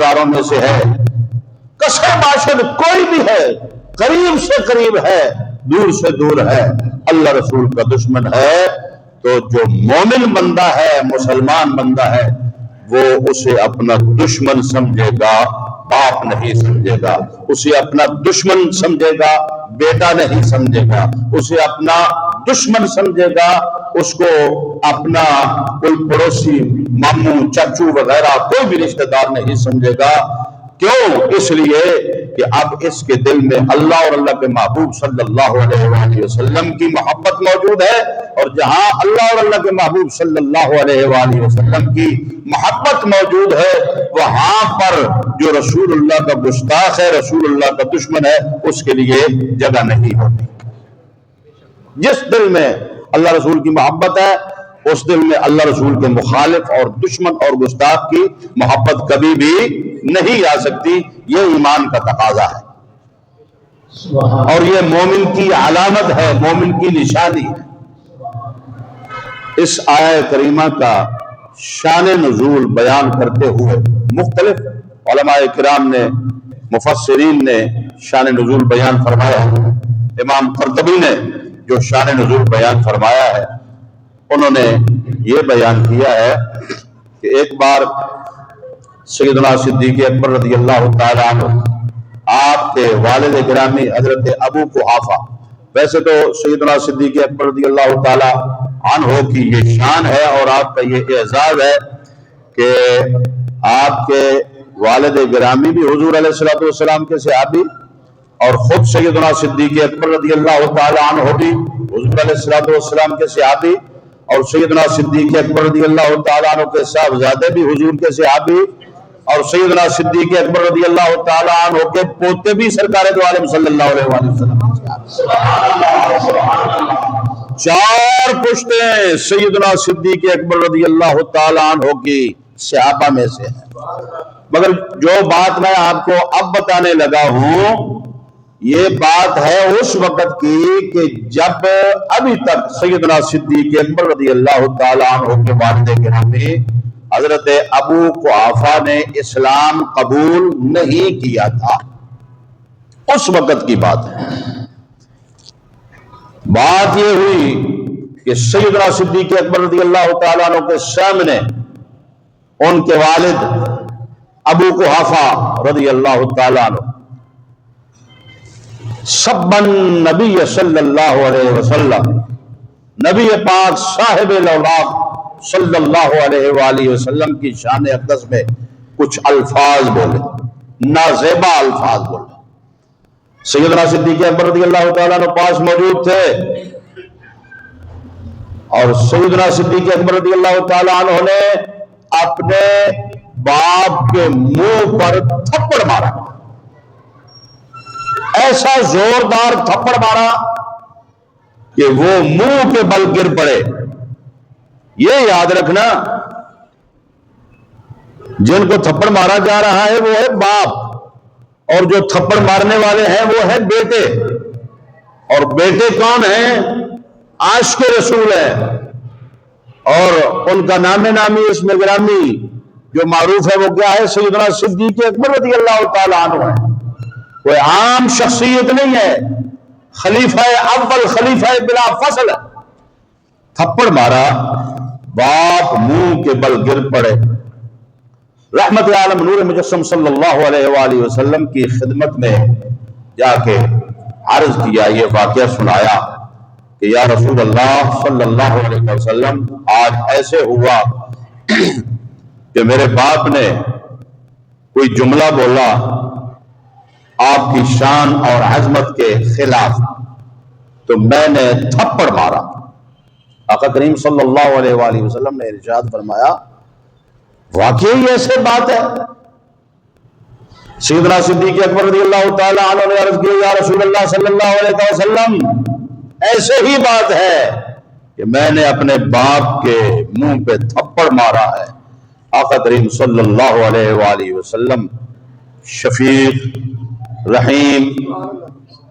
داروں میں سے ہے، کثر باشد کوئی بھی ہے، قریب سے قریب ہے، دور سے دور ہے، اللہ رسول کا دشمن ہے، تو جو مومن بندہ ہے، مسلمان بندہ ہے، وہ اسے اپنا دشمن سمجھے گا، باپ نہیں سمجھے گا، اسے اپنا دشمن سمجھے گا، بیٹا نہیں سمجھے گا، اسے اپنا دشمن سمجھے گا، اس کو اپنا کوئی پڑوسی، ماموں، چچو وغیرہ کوئی بھی رشتہ دار نہیں سمجھے گا۔ کیوں؟ اس لیے کہ اب اس کے دل میں اللہ اور اللہ کے محبوب صلی اللہ علیہ وآلہ وسلم کی محبت موجود ہے، اور جہاں اللہ اور اللہ کے محبوب صلی اللہ علیہ وآلہ وسلم کی محبت موجود ہے، وہاں پر جو رسول اللہ کا گستاخ ہے، رسول اللہ کا دشمن ہے، اس کے لیے جگہ نہیں ہوتی۔ جس دل میں اللہ رسول کی محبت ہے، اس دل میں اللہ رسول کے مخالف اور دشمن اور گستاخ کی محبت کبھی بھی نہیں آ سکتی۔ یہ ایمان کا تقاضا ہے، اور یہ مومن کی علامت ہے، مومن کی نشانی ہے۔ اس آیہ کریمہ کا شان نزول بیان کرتے ہوئے مختلف علماء کرام نے، مفسرین نے شان نزول بیان فرمایا ہے۔ امام قرطبی نے جو شان نزول بیان فرمایا ہے، انہوں نے یہ بیان کیا ہے کہ ایک بار سیدنا صدیق اکبر رضی اللہ تعالیٰ عنہ، آپ کے والد گرامی حضرت ابو قحافہ، ویسے تو سیدنا صدیق اکبر رضی اللہ تعالیٰ عنہ کی یہ شان ہے اور آپ کا یہ اعزاز ہے کہ آپ کے والد گرامی بھی حضور علیہ الصلوۃ والسلام کے صحابی، اور خود سیدنا صدیق اکبر رضی اللہ تعالیٰ عنہ بھی حضور علیہ الصلوۃ والسلام کے صحابی، اور سیدنا صدیق اکبر رضی اللہ تعالیٰ عنہ کے صاحبزادے بھی حضور کے صحابی، اور سیدنا صدیق اکبر رضی اللہ تعالیٰ عنہ کے پوتے بھی سرکار دو عالم صلی اللہ علیہ وآلہ وسلم کے صحابی۔ چار پشتیں سیدنا صدیق اکبر رضی اللہ تعالیٰ عنہ کی صحابہ میں سے ہیں۔ مگر جو بات میں آپ کو اب بتانے لگا ہوں، یہ بات ہے اس وقت کی کہ جب ابھی تک سیدنا صدیق اکبر رضی اللہ تعالیٰ عنہ کے والد گرامی حضرت ابو قحافہ نے اسلام قبول نہیں کیا تھا، اس وقت کی بات ہے۔ بات یہ ہوئی کہ سیدنا صدیق اکبر رضی اللہ تعالیٰ عنہ کے سامنے ان کے والد ابو قحافہ رضی اللہ تعالیٰ عنہ سبن نبی صلی اللہ علیہ وسلم، نبی پاک صاحب الاوراق صلی اللہ علیہ وآلہ وسلم کی شان اقدس میں کچھ الفاظ بولے، نازیبا الفاظ بولے۔ سیدنا صدیق اکبر رضی اللہ تعالیٰ عنہ پاس موجود تھے، اور سیدنا صدیق اکبر رضی اللہ تعالیٰ عنہ نے اپنے باپ کے منہ پر تھپڑ مارا، ایسا زوردار تھپڑ مارا کہ وہ منہ کے بل گر پڑے۔ یہ یاد رکھنا، جن کو تھپڑ مارا جا رہا ہے وہ ہے باپ، اور جو تھپڑ مارنے والے ہیں وہ ہے بیٹے، اور بیٹے کون ہیں؟ عاشق رسول ہیں، اور ان کا نام نامی اسم گرامی جو معروف ہے وہ کیا ہے؟ سیدنا صدیق اکبر رضی اللہ تعالیٰ عنہ ہے۔ کوئی عام شخصیت نہیں ہے، خلیفہ اول، خلیفہ بلا فصل۔ تھپڑ مارا، باپ منہ کے بل گر پڑے۔ رحمت عالم نور مجسم صلی اللہ علیہ وآلہ وسلم کی خدمت میں جا کے عرض کیا، یہ واقعہ سنایا کہ یا رسول اللہ صلی اللہ علیہ وسلم، آج ایسے ہوا کہ میرے باپ نے کوئی جملہ بولا آپ کی شان اور عظمت کے خلاف، تو میں نے تھپڑ مارا۔ آقا کریم صلی اللہ علیہ وآلہ وسلم نے ارشاد فرمایا، واقعی ایسے بات ہے؟ سیدنا صدیق اکبر رضی اللہ تعالیٰ عنہ نے عرض کیا، یا رسول اللہ صلی اللہ علیہ وسلم، ایسے ہی بات ہے کہ میں نے اپنے باپ کے منہ پہ تھپڑ مارا ہے۔ آقا کریم صلی اللہ علیہ وآلہ وسلم شفیق، رحیم،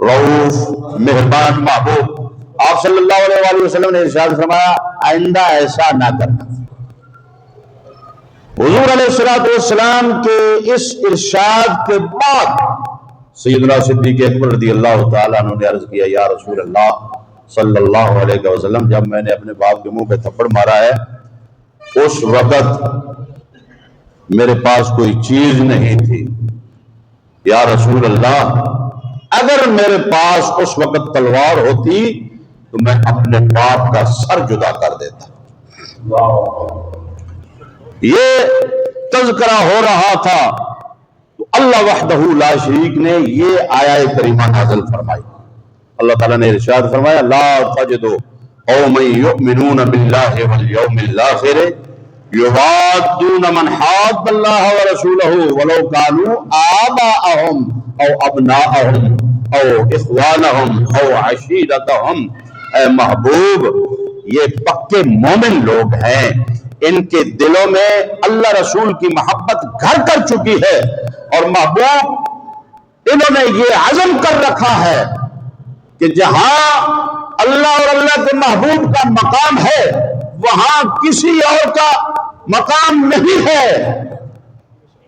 رؤوف، مہربان محبوب، آپ صلی اللہ علیہ وآلہ وسلم نے ارشاد فرمایا، آئندہ ایسا نہ کرنا۔ حضور علیہ الصلوۃ والسلام کے اس ارشاد کے بعد سیدنا صدیق اکبر رضی اللہ تعالیٰ عنہ نے عرض کیا یا رسول اللہ صلی اللہ علیہ وسلم، جب میں نے اپنے باپ کے منہ پہ تھپڑ مارا ہے اس وقت میرے پاس کوئی چیز نہیں تھی، یا رسول اللہ اگر میرے پاس اس وقت تلوار ہوتی تو میں اپنے باپ کا سر جدا کر دیتا۔ یہ تذکرہ ہو رہا تھا تو اللہ وحدہ لا شریک نے یہ آیہ کریمہ نازل فرمائی۔ اللہ تعالیٰ نے ارشاد فرمایا لا تجد قوما یؤمنون باللہ والیوم الآخر یوادون من حاد اللہ ورسولہ ولو کانوا آباءہم او ابناءہم او اخوانہم او عشیرتہم۔ اے محبوب، یہ پکے مومن لوگ ہیں، ان کے دلوں میں اللہ رسول کی محبت گھر کر چکی ہے، اور محبوب انہوں نے یہ عزم کر رکھا ہے کہ جہاں اللہ اور اللہ کے محبوب کا مقام ہے وہاں کسی اور کا مقام نہیں ہے،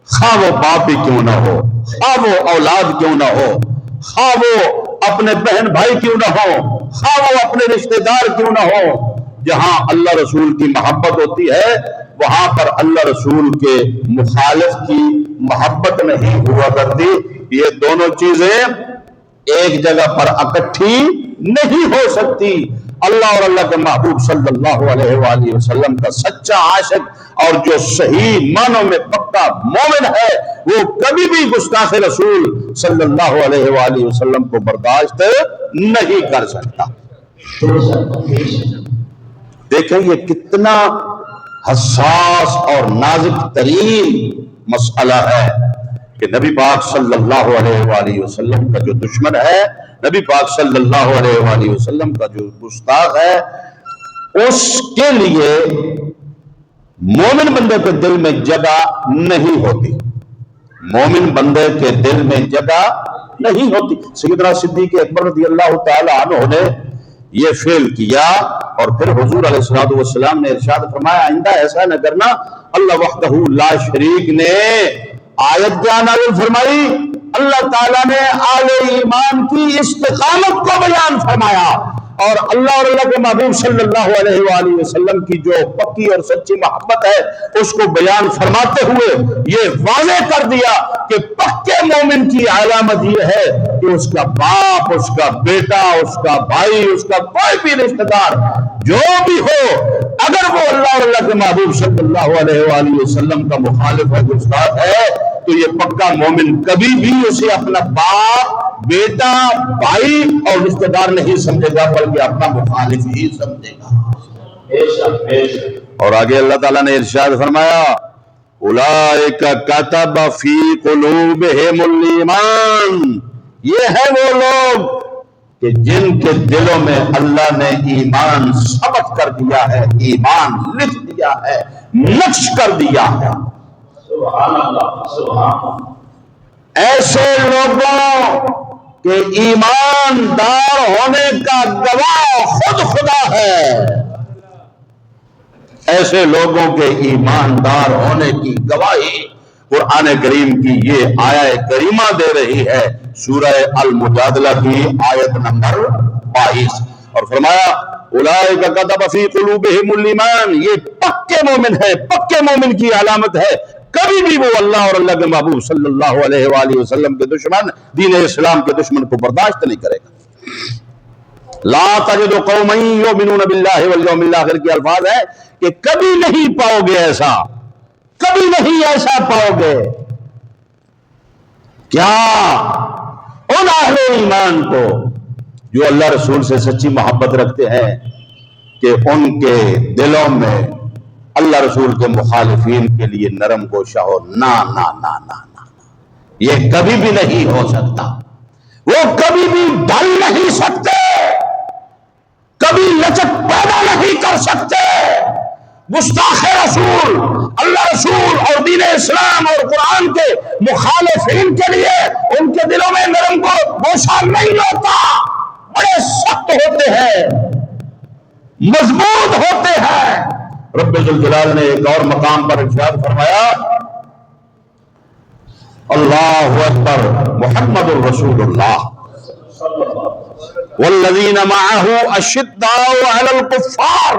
خواہ وہ باپ ہی کیوں نہ ہو، خواہ وہ اولاد کیوں نہ ہو، خواہ وہ اپنے بہن بھائی کیوں نہ ہو، خواہ وہ اپنے رشتہ دار کیوں نہ ہو۔ جہاں اللہ رسول کی محبت ہوتی ہے وہاں پر اللہ رسول کے مخالف کی محبت نہیں ہوا کرتی۔ یہ دونوں چیزیں ایک جگہ پر اکٹھی نہیں ہو سکتی۔ اللہ اور اللہ کے محبوب صلی اللہ علیہ وآلہ وسلم کا سچا عاشق اور جو صحیح معنوں میں پکا مومن ہے وہ کبھی بھی گستاخ رسول صلی اللہ علیہ وآلہ وسلم کو برداشت نہیں کر سکتا۔ دیکھیں یہ کتنا حساس اور نازک ترین مسئلہ ہے کہ نبی پاک صلی اللہ علیہ وآلہ وسلم کا جو دشمن ہے، نبی پاک صلی اللہ علیہ وآلہ وسلم کا جو گستاخ ہے، اس کے لیے مومن بندے کے دل میں جگہ نہیں ہوتی، مومن بندے کے دل میں جگہ نہیں ہوتی۔ سیدنا صدیق اکبر رضی اللہ تعالی عنہ نے یہ فعل کیا اور پھر حضور علیہ الصلوۃ والسلام نے ارشاد فرمایا آئندہ ایسا نہ کرنا۔ اللہ وحدہ لا شریک نے آیت کیا نازل فرمائی؟ اللہ تعالیٰ نے آل ایمان کی استقامت کو بیان فرمایا، اور اللہ اور اللہ کے محبوب صلی اللہ علیہ وآلہ وسلم کی جو پکی اور سچی محبت ہے اس کو بیان فرماتے ہوئے یہ واضح کر دیا کہ پکے مومن کی علامت یہ ہے کہ اس کا باپ، اس کا بیٹا، اس کا بھائی، اس کا کوئی بھی رشتہ دار جو بھی ہو، اگر وہ اللہ اور اللہ کے محبوب صلی اللہ علیہ وآلہ وسلم کا مخالف ہے، گستاخ ہے، تو یہ پکا مومن کبھی بھی اسے اپنا باپ، بیٹا، بھائی اور رشتہ دار نہیں سمجھے گا بلکہ اپنا مخالف ہی سمجھے گا۔ اور آگے اللہ تعالیٰ نے ارشاد فرمایا اولئک کتب فی قلوبہم الایمان، یہ ہے وہ لوگ کہ جن کے دلوں میں اللہ نے ایمان ثبت کر دیا ہے، ایمان لکھ دیا ہے، نقش کر دیا ہے۔ سبحان اللہ، سبحان اللہ۔ ایسے لوگوں کہ ایماندار ہونے کا گواہ خود خدا ہے، ایسے لوگوں کے ایماندار ہونے کی گواہی قرآن کریم کی یہ آیہ کریمہ دے رہی ہے، سورہ المجادلہ کی آیت نمبر 22، اور فرمایا اولئک کتب فی قلوبہم الایمان، یہ پکے مومن ہے، پکے مومن کی علامت ہے، کبھی بھی وہ اللہ اور اللہ کے محبوب صلی اللہ علیہ وآلہ وسلم کے دشمن، دین اسلام کے دشمن کو برداشت نہیں کرے گا۔ لا تجد قوما یؤمنون باللہ والیوم الآخر کے الفاظ ہے کہ کبھی نہیں پاؤ گے ایسا، کبھی نہیں ایسا پاؤ گے کیا ان اہل ایمان کو جو اللہ رسول سے سچی محبت رکھتے ہیں کہ ان کے دلوں میں اللہ رسول کے مخالفین کے لیے نرم گوشہ ہو، نا نا نا نا نا، یہ کبھی بھی نہیں ہو سکتا، وہ کبھی بھی ڈھل نہیں سکتے، کبھی لچک پیدا نہیں کر سکتے۔ گستاخ رسول، اللہ رسول اور دین اسلام اور قرآن کے مخالفین کے لیے ان کے دلوں میں نرم گوشہ نہیں ہوتا، بڑے سخت ہوتے ہیں، مضبوط ہوتے ہیں۔ رب ذوالجلال نے ایک اور مقام پر ارشاد فرمایا اللہ اکبر محمد الرسول اللہ والذین معہ اشداء علی الکفار.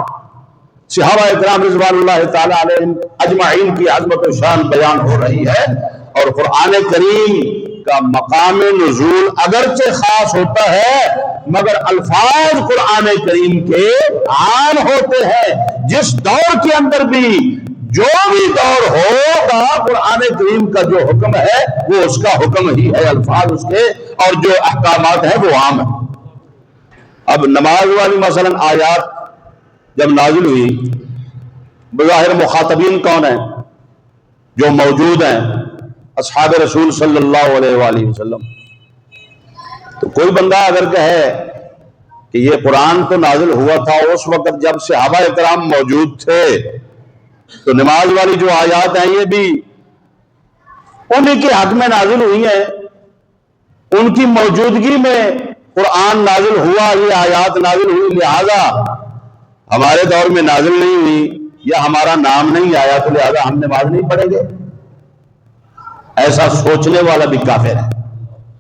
صحابہ اکرام رضوان اللہ تعالی علیہم اجمعین کی عظمت و شان بیان ہو رہی ہے، اور قرآن کریم کا مقام نزول اگرچہ خاص ہوتا ہے مگر الفاظ قرآن کریم کے عام ہوتے ہیں. جس دور کے اندر بھی جو بھی دور ہوگا قرآن کریم کا جو حکم ہے وہ اس کا حکم ہی ہے، الفاظ اس کے اور جو احکامات ہیں وہ عام ہیں. اب نماز والی مثلا آیات جب نازل ہوئی، بظاہر مخاطبین کون ہیں؟ جو موجود ہیں اصحاب رسول صلی اللہ علیہ وآلہ وسلم. تو کوئی بندہ اگر کہے کہ یہ قرآن تو نازل ہوا تھا اس وقت جب صحابہ اکرام موجود تھے، تو نماز والی جو آیات ہیں یہ بھی انہی کے حق میں نازل ہوئی ہیں، ان کی موجودگی میں قرآن نازل ہوا، یہ آیات نازل ہوئی، لہذا ہمارے دور میں نازل نہیں ہوئی یا ہمارا نام نہیں آیا تو لہذا ہم نماز نہیں پڑھیں گے. ایسا سوچنے والا بھی کافر ہے.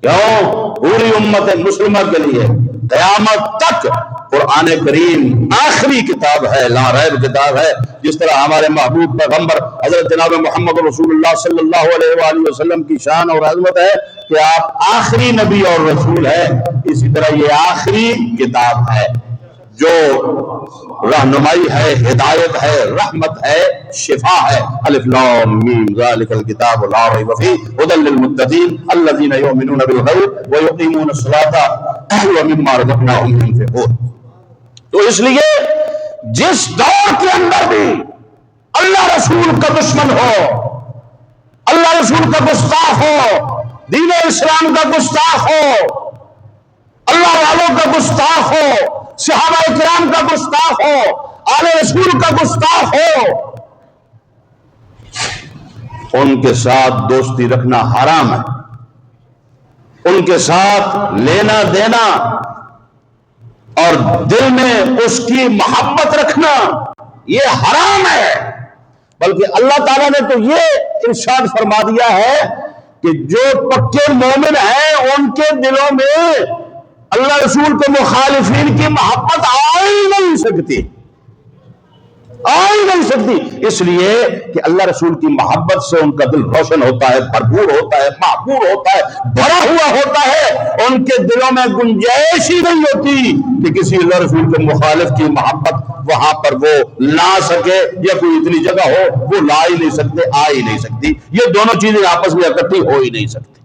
کیوں؟ پوری امت مسلمہ کے لیے قیامت تک قرآن کریم آخری کتاب ہے، لا ریب کتاب ہے. جس طرح ہمارے محبوب پیغمبر حضرت جناب محمد رسول اللہ صلی اللہ علیہ وآلہ وسلم کی شان اور عظمت ہے کہ آپ آخری نبی اور رسول ہیں، اسی طرح یہ آخری کتاب ہے جو رہنمائی ہے، ہدایت ہے، رحمت ہے، شفا ہے. الف لام میم ذالک الکتاب لا ریب فیہ ھدی للمتقین الذین یؤمنون بالغیب ویقیمون الصلاۃ ومما رزقناہم ينفقون. تو اس لیے جس دور کے اندر بھی اللہ رسول کا دشمن ہو، اللہ رسول کا گستاخ ہو، دین اسلام کا گستاخ ہو، اللہ والوں کا گستاخ ہو، صحابہ اکرام کا گستاخ ہو، آل رسول کا گستاخ ہو، ان کے ساتھ دوستی رکھنا حرام ہے. ان کے ساتھ لینا دینا اور دل میں اس کی محبت رکھنا یہ حرام ہے. بلکہ اللہ تعالیٰ نے تو یہ ارشاد فرما دیا ہے کہ جو پکے مومن ہیں ان کے دلوں میں اللہ رسول کے مخالفین کی محبت آ ہی نہیں سکتی، اس لیے کہ اللہ رسول کی محبت سے ان کا دل روشن ہوتا ہے، بھرپور ہوتا ہے، معقول ہوتا ہے، بھرا ہوا ہوتا ہے. ان کے دلوں میں گنجائش ہی نہیں ہوتی کہ کسی اللہ رسول کے مخالف کی محبت وہاں پر وہ لا سکے، یا کوئی اتنی جگہ ہو وہ لا ہی نہیں سکتے، آ ہی نہیں سکتی. یہ دونوں چیزیں آپس میں اکٹھی ہو ہی نہیں سکتی.